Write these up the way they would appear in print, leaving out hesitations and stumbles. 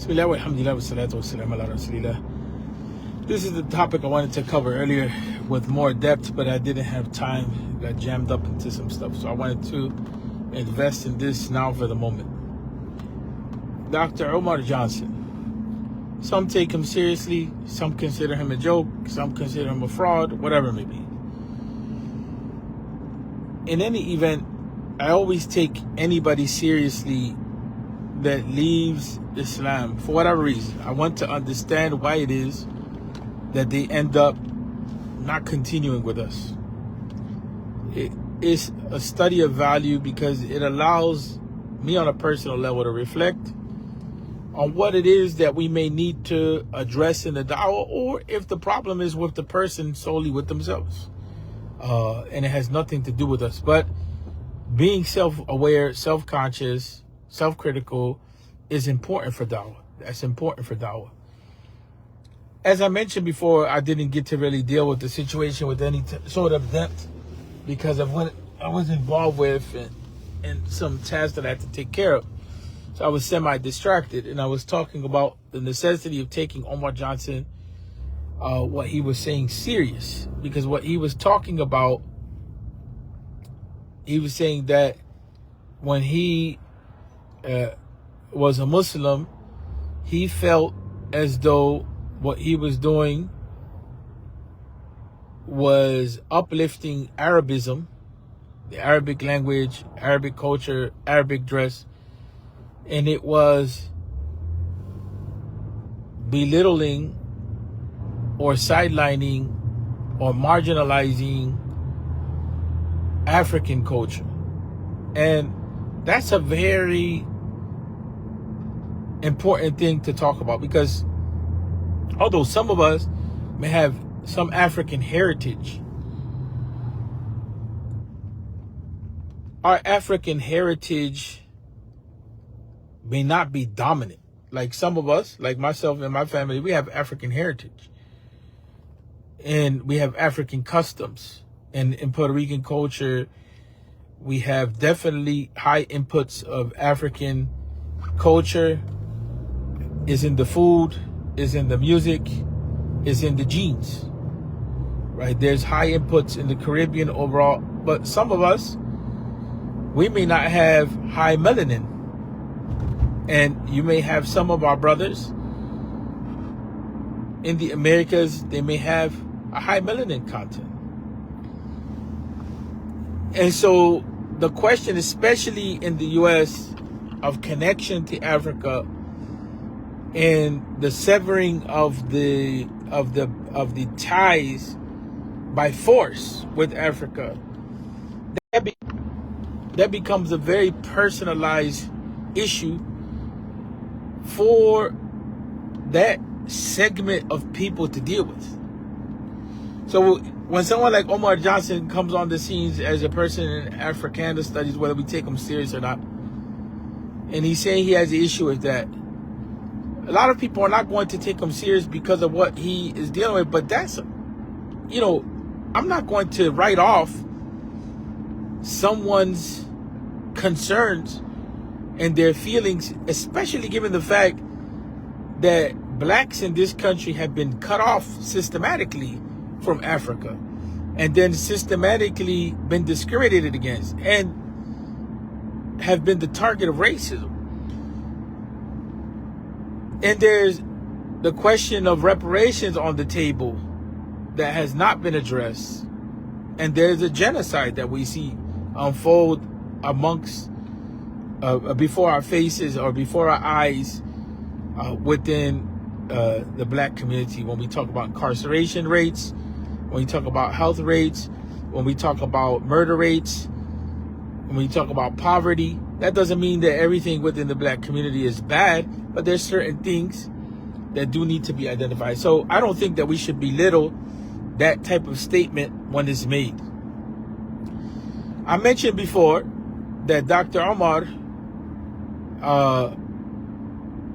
Bismillah wa alhamdulillah wa salatu wa salam ala rasulillah. This is the topic I wanted to cover earlier with more depth, but I didn't have time. Got jammed up into some stuff, so I wanted to invest in this now for the moment. Dr. Umar Johnson. Some take him seriously, some consider him a joke, some consider him a fraud, whatever it may be. In any event, I always take anybody seriously that leaves Islam for whatever reason. I want to understand why it is that they end up not continuing with us. It is a study of value because it allows me on a personal level to reflect on what it is that we may need to address in the da'wah, or if the problem is with the person solely with themselves. And it has nothing to do with us. But being self-aware, self-conscious, self-critical is important for da'wah. That's important for da'wah. As I mentioned before, I didn't get to really deal with the situation with any sort of depth because of what I was involved with and some tasks that I had to take care of. So I was semi-distracted, and I was talking about the necessity of taking Umar Johnson, what he was saying, serious. Because what he was talking about, he was saying that when he was a Muslim, he felt as though what he was doing was uplifting Arabism, the Arabic language, Arabic culture, Arabic dress, and it was belittling or sidelining or marginalizing African culture. And that's a very important thing to talk about, because although some of us may have some African heritage, our African heritage may not be dominant. Like some of us, like myself and my family, we have African heritage. And we have African customs. And in Puerto Rican culture, we have definitely high inputs of African culture. Is in the food, is in the music, is in the genes, right? There's high inputs in the Caribbean overall, but some of us, we may not have high melanin. And you may have some of our brothers in the Americas, they may have a high melanin content. And so the question, especially in the US, of connection to Africa and the severing of the ties by force with Africa, that becomes a very personalized issue for that segment of people to deal with. So when someone like Umar Johnson comes on the scenes as a person in Africana studies, whether we take him serious or not, and he's saying he has an issue with that, a lot of people are not going to take him serious because of what he is dealing with. But that's, you know, I'm not going to write off someone's concerns and their feelings, especially given the fact that blacks in this country have been cut off systematically from Africa and then systematically been discriminated against and have been the target of racism. And there's the question of reparations on the table that has not been addressed. And there's a genocide that we see unfold amongst, before our faces or before our eyes within the black community. When we talk about incarceration rates, when we talk about health rates, when we talk about murder rates, when we talk about poverty, that doesn't mean that everything within the black community is bad, but there's certain things that do need to be identified. So I don't think that we should belittle that type of statement when it's made. I mentioned before that Dr. Umar,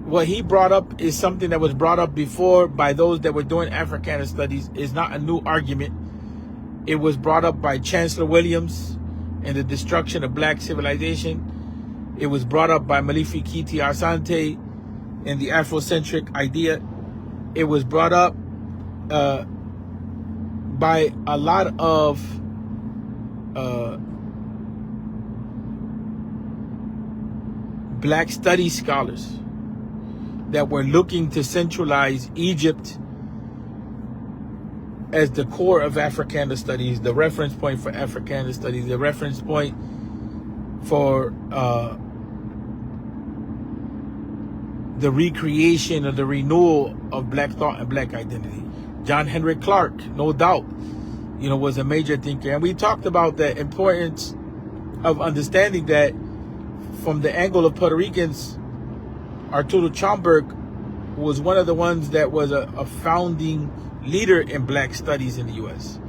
what he brought up is something that was brought up before by those that were doing Africana studies. Is not a new argument. It was brought up by Chancellor Williams and the destruction of black civilization. It was brought up by Malifi Kiti Asante and the Afrocentric idea. It was brought up by a lot of black studies scholars that were looking to centralize Egypt as the core of Africana studies, the reference point for Africana studies, the reference point for the recreation or the renewal of black thought and black identity. John Henrik Clarke, no doubt, was a major thinker. And we talked about the importance of understanding that from the angle of Puerto Ricans, Arturo Chomberg was one of the ones that was a founding leader in black studies in the U.S.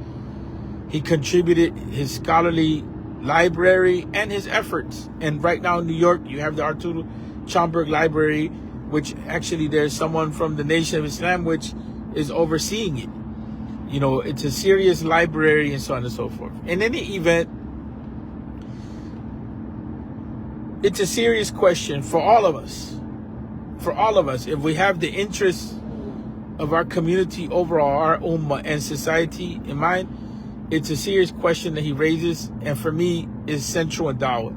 He contributed his scholarly library and his efforts. And right now in New York, you have the Arturo Chomberg Library, which actually there's someone from the Nation of Islam which is overseeing it. It's a serious library and so on and so forth. In any event, it's a serious question for all of us. For all of us, if we have the interests of our community overall, our ummah and society in mind, it's a serious question that he raises, and for me is central in dawah.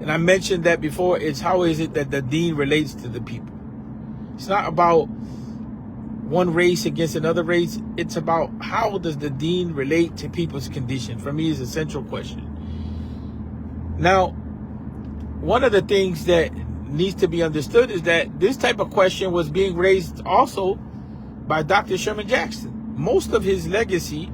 And I mentioned that before. It's how is it that the deen relates to the people. It's not about one race against another race. It's about how does the deen relate to people's condition. For me, is a central question. Now, one of the things that needs to be understood is that this type of question was being raised also by Dr. Sherman Jackson. Most of his legacy,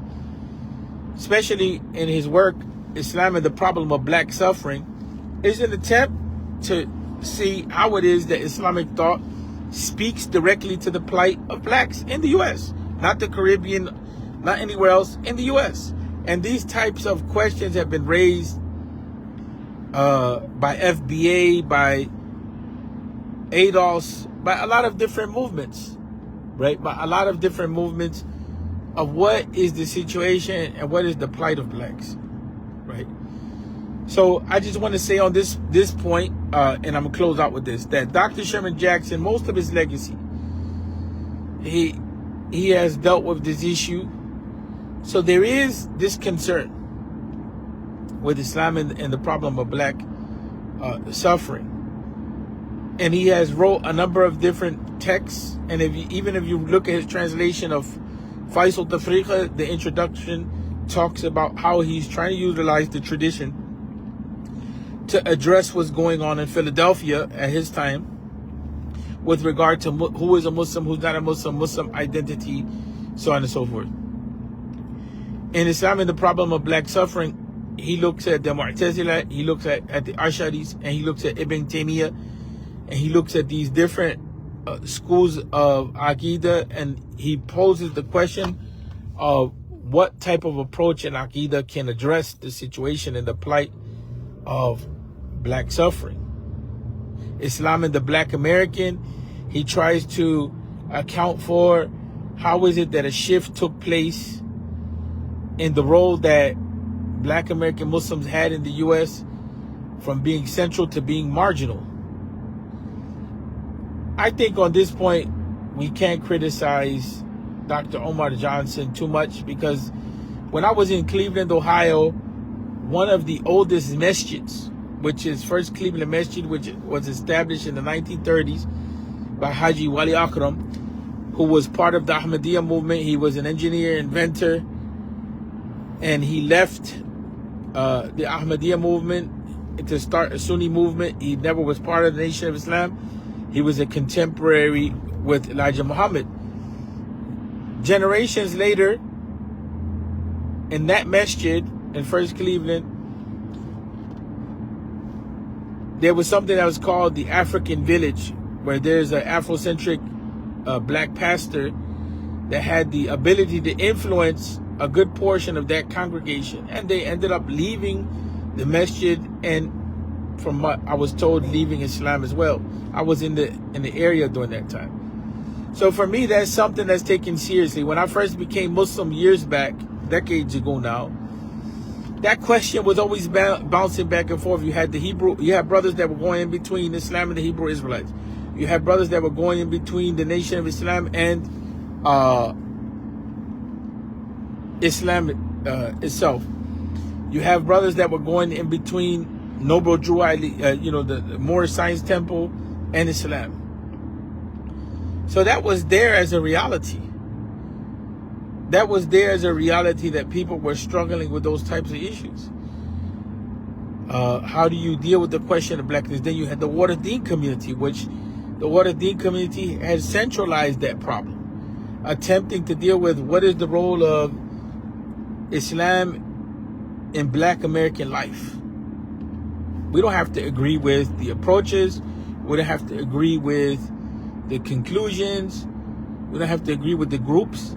especially in his work, Islam and the Problem of Black Suffering, is an attempt to see how it is that Islamic thought speaks directly to the plight of blacks in the U.S., not the Caribbean, not anywhere else, in the U.S. And these types of questions have been raised by FBA, by ADOS, by a lot of different movements, right? By a lot of different movements of what is the situation and what is the plight of blacks, right? So I just want to say on this point, and I'm gonna close out with this, that Dr. Sherman Jackson, most of his legacy, he has dealt with this issue. So there is this concern with Islam and the problem of black suffering. And he has wrote a number of different texts. And even if you look at his translation of Faisal Tafriqa, the introduction talks about how he's trying to utilize the tradition to address what's going on in Philadelphia at his time with regard to who is a Muslim, who's not a Muslim, Muslim identity, so on and so forth. In Islam and the Problem of Black Suffering, he looks at the Mu'tazila, he looks at the Ash'aris, and he looks at Ibn Taymiyyah, and he looks at these different schools of Aqidah, and he poses the question of what type of approach in Aqidah can address the situation and the plight of black suffering. Islam and the Black American, he tries to account for how is it that a shift took place in the role that Black American Muslims had in the U.S. from being central to being marginal. I think on this point, we can't criticize Dr. Umar Johnson too much, because when I was in Cleveland, Ohio, one of the oldest masjids, which is First Cleveland Masjid, which was established in the 1930s by Haji Wali Akram, who was part of the Ahmadiyya movement. He was an engineer, inventor, and he left the Ahmadiyya movement to start a Sunni movement. He never was part of the Nation of Islam. He was a contemporary with Elijah Muhammad. Generations later, in that masjid in First Cleveland, there was something that was called the African Village, where there's an Afrocentric black pastor that had the ability to influence a good portion of that congregation. And they ended up leaving the masjid, and from what I was told, leaving Islam as well. I was in the area during that time. So for me, that's something that's taken seriously. When I first became Muslim years back, decades ago now, that question was always bouncing back and forth. You had the Hebrew, you had brothers that were going in between Islam and the Hebrew Israelites. You have brothers that were going in between the Nation of Islam and Islam itself. You have brothers that were going in between Noble Drew Ali, the Moorish Science Temple and Islam. So that was there as a reality. That was there as a reality that people were struggling with those types of issues. How do you deal with the question of blackness? Then you had the Water Deen community, which the Water Deen community has centralized that problem, attempting to deal with what is the role of Islam in black American life. We don't have to agree with the approaches. We don't have to agree with the conclusions. We don't have to agree with the groups.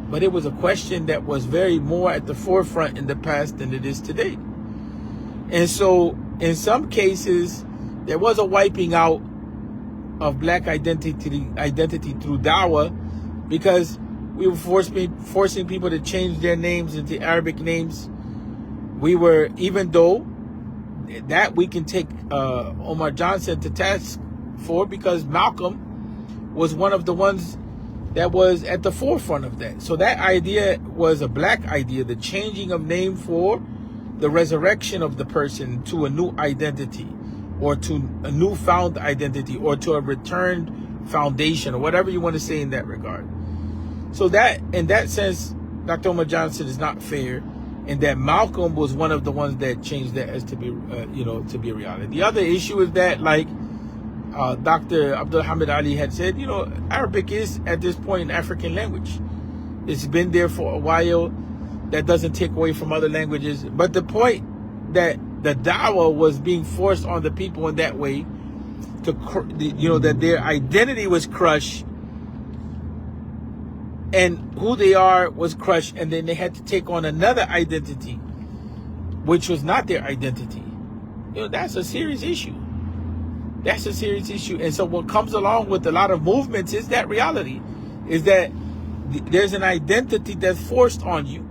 But it was a question that was very more at the forefront in the past than it is today. And so in some cases, there was a wiping out of black identity through dawah, because we were forcing people to change their names into Arabic names. We were, even though that we can take Umar Johnson to task for, because Malcolm was one of the ones that was at the forefront of that. So that idea was a black idea, the changing of name for the resurrection of the person to a new identity, or to a newfound identity, or to a returned foundation, or whatever you want to say in that regard. So that, in that sense, Dr. Umar Johnson is not fair, and that Malcolm was one of the ones that changed that as to be, to be a reality. The other issue is that, like Dr. Abdul Hamid Ali had said, Arabic is at this point an African language. It's been there for a while. That doesn't take away from other languages. But the point that the dawah was being forced on the people in that way, to that their identity was crushed, and who they are was crushed, and then they had to take on another identity, which was not their identity. That's a serious issue. That's a serious issue. And so what comes along with a lot of movements is that reality, is that there's an identity that's forced on you.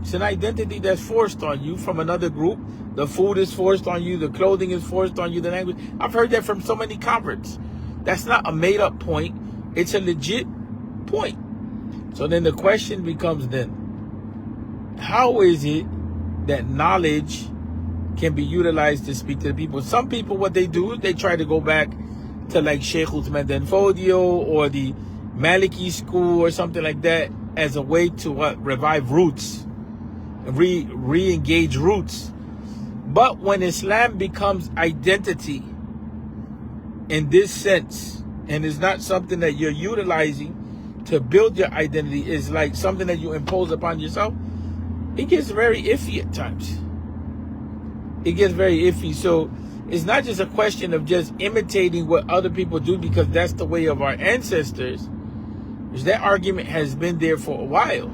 It's an identity that's forced on you from another group. The food is forced on you. The clothing is forced on you. The language. I've heard that from so many converts. That's not a made-up point. It's a legit point. So then the question becomes then, how is it that knowledge can be utilized to speak to the people? Some people, what they do, they try to go back to like Sheikh Uthman Dan Fodio or the Maliki school or something like that as a way to revive roots, re-engage roots. But when Islam becomes identity in this sense, and is not something that you're utilizing to build your identity, is like something that you impose upon yourself, it gets very iffy at times. It gets very iffy. So it's not just a question of just imitating what other people do because that's the way of our ancestors. That argument has been there for a while.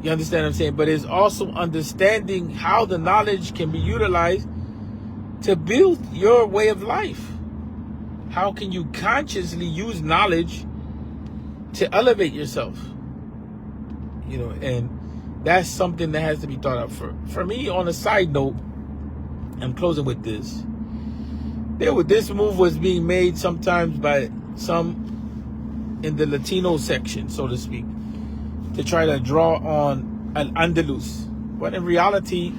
You understand what I'm saying? But it's also understanding how the knowledge can be utilized to build your way of life. How can you consciously use knowledge to elevate yourself? And that's something that has to be thought of. For me, on a side note, I'm closing with this. This move was being made sometimes by some in the Latino section, so to speak, to try to draw on Al-Andalus. But in reality,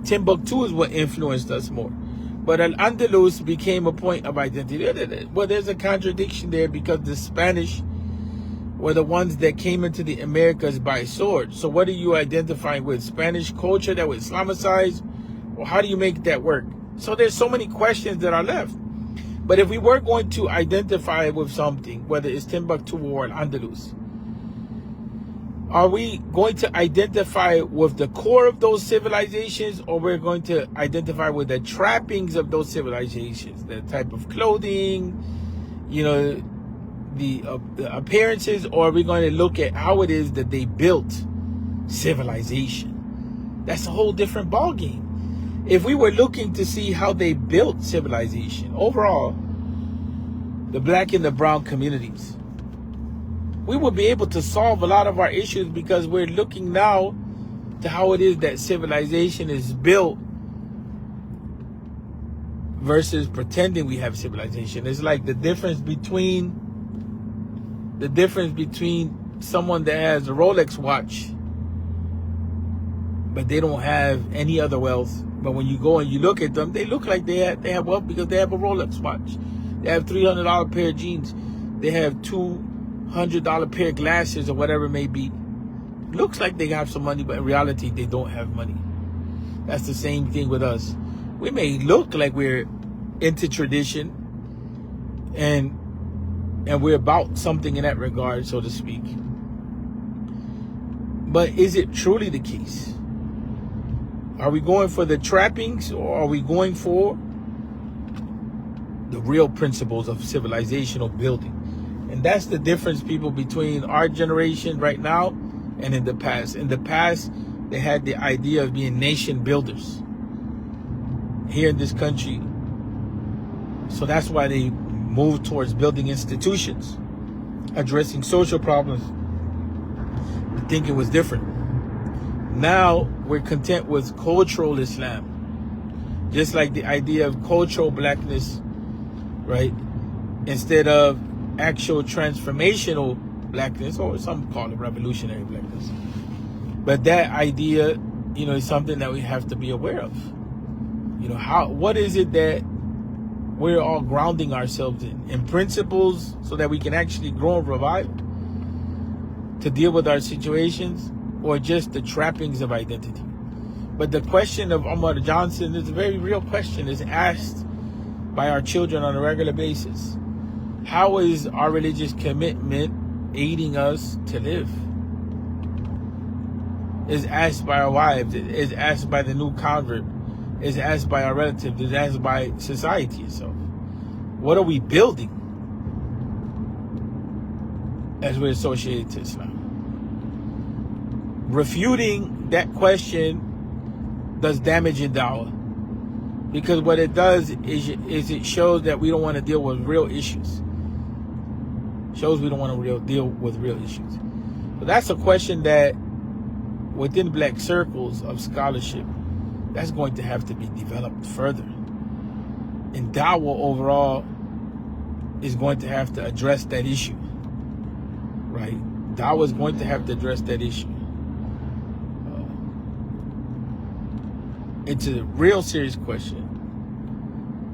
Timbuktu is what influenced us more. But Al-Andalus became a point of identity. Well, there's a contradiction there because the Spanish were the ones that came into the Americas by sword. So what are you identifying with? Spanish culture that was Islamicized? Or how do you make that work? So there's so many questions that are left. But if we were going to identify with something, whether it's Timbuktu or Al-Andalus, are we going to identify with the core of those civilizations, or we're going to identify with the trappings of those civilizations, the type of clothing, the appearances, or are we going to look at how it is that they built civilization? That's a whole different ballgame. If we were looking to see how they built civilization overall, the black and the brown communities, we would be able to solve a lot of our issues, because we're looking now to how it is that civilization is built versus pretending we have civilization. It's like the difference between someone that has a Rolex watch, but they don't have any other wealth. But when you go and you look at them, they look like they have wealth because they have a Rolex watch. They have $300 pair of jeans. They have $200 pair of glasses or whatever it may be. Looks like they have some money, but in reality, they don't have money. That's the same thing with us. We may look like we're into tradition and we're about something in that regard, so to speak. But is it truly the case? Are we going for the trappings, or are we going for the real principles of civilizational building? And that's the difference, people, between our generation right now and in the past. In the past, they had the idea of being nation builders here in this country. So that's why they moved towards building institutions, addressing social problems. The thinking was different. Now we're content with cultural Islam, just like the idea of cultural blackness, right? Instead of actual transformational blackness, or some call it revolutionary blackness. But that idea, is something that we have to be aware of. What is it that we're all grounding ourselves in principles, so that we can actually grow and revive to deal with our situations, or just the trappings of identity? But the question of Umar Johnson is a very real question. It's asked by our children on a regular basis. How is our religious commitment aiding us to live? Is asked by our wives, is asked by the new convert, is asked by our relatives, is asked by society itself. What are we building as we're associated to Islam? Refuting that question does damage in da'wah, because what it does is it shows that we don't want to deal with real issues. Shows we don't want to deal with real issues. But that's a question that within black circles of scholarship, that's going to have to be developed further. And da'wah overall is going to have to address that issue, right? Da'wah is going to have to address that issue. It's a real serious question.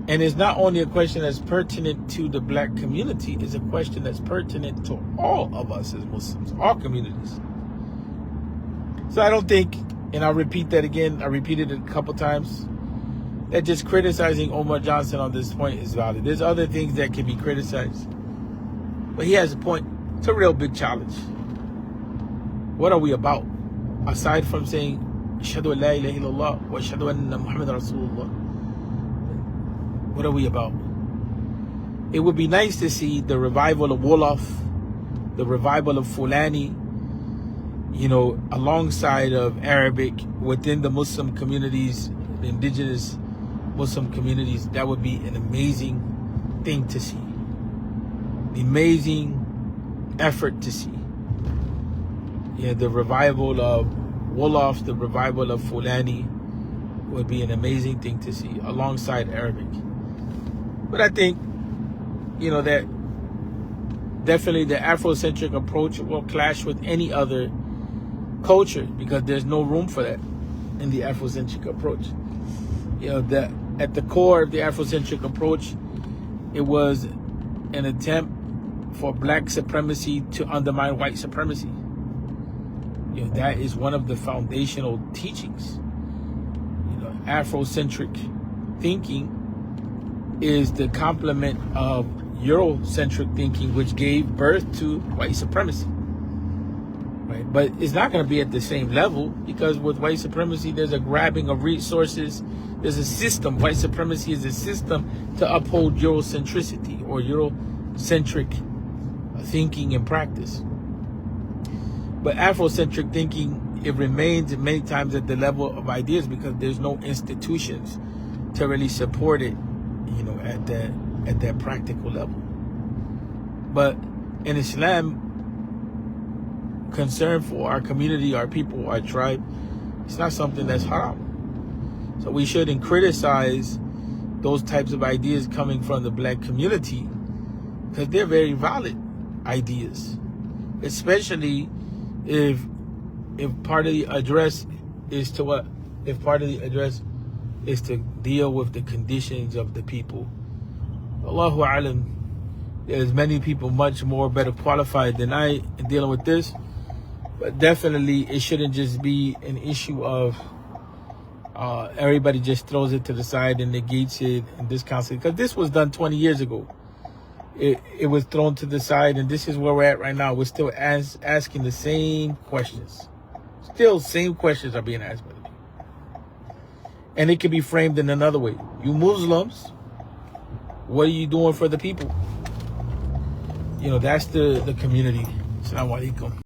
And it's not only a question that's pertinent to the black community, it's a question that's pertinent to all of us as Muslims, all communities. So I don't think, and I'll repeat that again, I repeated it a couple times, that just criticizing Umar Johnson on this point is valid. There's other things that can be criticized. But he has a point. It's a real big challenge. What are we about? Aside from saying, Ashhadu an la ilaha illallah wa ashhadu anna Muhammad Rasulullah. What are we about? It would be nice to see the revival of Wolof, the revival of Fulani, alongside of Arabic within the Muslim communities, the indigenous Muslim communities. That would be an amazing thing to see. The amazing effort to see. The revival of Wolof, the revival of Fulani would be an amazing thing to see alongside Arabic. But I think, that definitely the Afrocentric approach will clash with any other culture, because there's no room for that in the Afrocentric approach. At the core of the Afrocentric approach, it was an attempt for black supremacy to undermine white supremacy. That is one of the foundational teachings. Afrocentric thinking is the complement of Eurocentric thinking, which gave birth to white supremacy. Right? But it's not going to be at the same level, because with white supremacy, there's a grabbing of resources. There's a system. White supremacy is a system to uphold Eurocentricity or Eurocentric thinking and practice. But Afrocentric thinking, it remains many times at the level of ideas, because there's no institutions to really support it, at that practical level. But in Islam, concern for our community, our people, our tribe, it's not something that's haram. So we shouldn't criticize those types of ideas coming from the black community, because they're very valid ideas, especially if part of the address is to what? If part of the address is to deal with the conditions of the people. Allahu alam, there's many people much more better qualified than I in dealing with this, but definitely it shouldn't just be an issue of everybody just throws it to the side and negates it and discounts it, because this was done 20 years ago. It was thrown to the side, and this is where we're at right now. We're still asking the same questions. Still same questions are being asked by the people. And it can be framed in another way. You Muslims, what are you doing for the people? You know, that's the community. Assalamu alaikum.